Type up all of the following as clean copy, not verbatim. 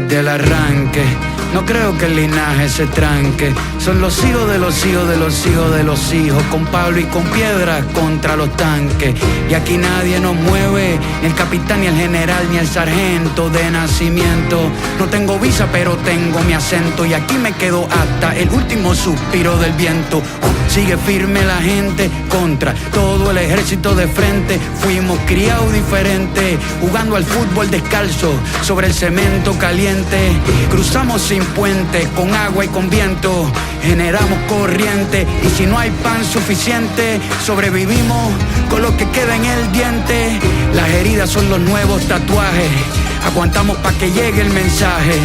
desde el arranque. No creo que el linaje se tranque. Son los hijos de los hijos de los hijos de los hijos, con palo y con piedras contra los tanques. Y aquí nadie nos mueve, ni el capitán, ni el general, ni el sargento de nacimiento. No tengo visa pero tengo mi acento, y aquí me quedo hasta el último suspiro del viento. Sigue firme la gente contra todo el ejército de frente. Fuimos criados diferentes, jugando al fútbol descalzo sobre el cemento caliente. Cruzamos sin puente, con agua y con viento, generamos corriente. Y si no hay pan suficiente, sobrevivimos con lo que queda en el diente. Las heridas son los nuevos tatuajes, aguantamos pa' que llegue el mensaje.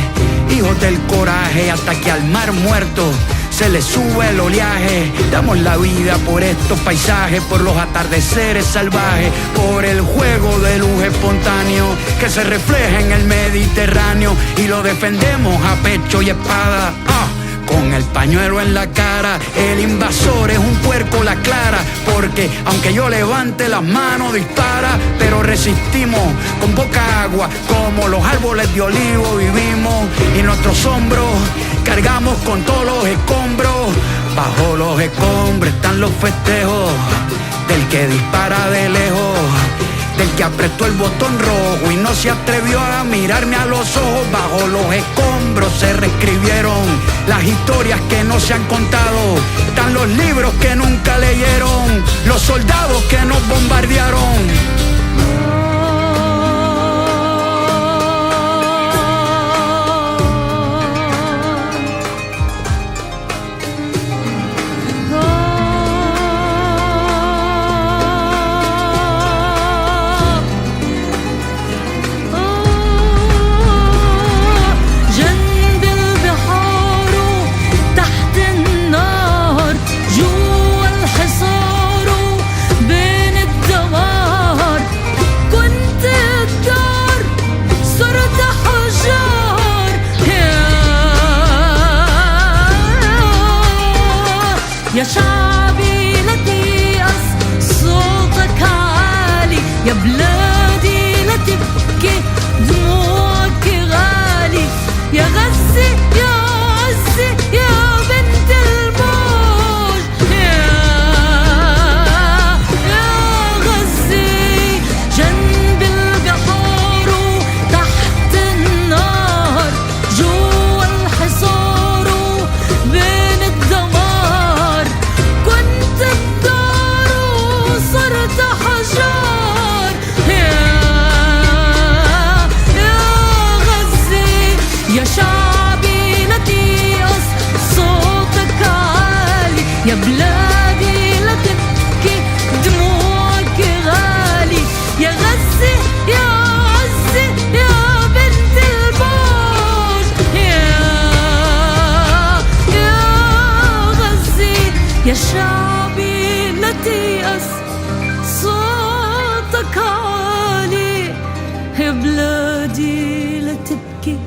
Hijos del coraje, hasta que al mar muerto se le sube el oleaje. Damos la vida por estos paisajes, por los atardeceres salvajes, por el juego de luz espontáneo que se refleja en el Mediterráneo, y lo defendemos a pecho y espada, con el pañuelo en la cara. El invasor es un puerco la clara, porque aunque yo levante las manos dispara, pero resistimos con poca agua, como los árboles de olivo vivimos, y nuestros hombros cargamos con todos los escombros. Bajo los escombros están los festejos del que dispara de lejos, del que apretó el botón rojo y no se atrevió a mirarme a los ojos. Bajo los escombros se reescribieron las historias que no se han contado, están los libros que nunca leyeron, los soldados que nos bombardearon. يا شعبي لا تيأس صوتك عالي، يا بلادي لا تبكي دموعك غالي، يا غزة يا عزة يا بنت الموج، يا غزة جنب البحار وتحت النار، جوا الحصار وبين الدمار، كنت الدار وصرت حجار، يا غزة يا شعبي لا تيأس صوتك عالي، يا بلادي لا تبكي دموعك غالي، يا غزة يا عزة يا بنت الموج، يا غزة يا شعبي لا تيأس صوتك عالي، يا بلادي لا تبكي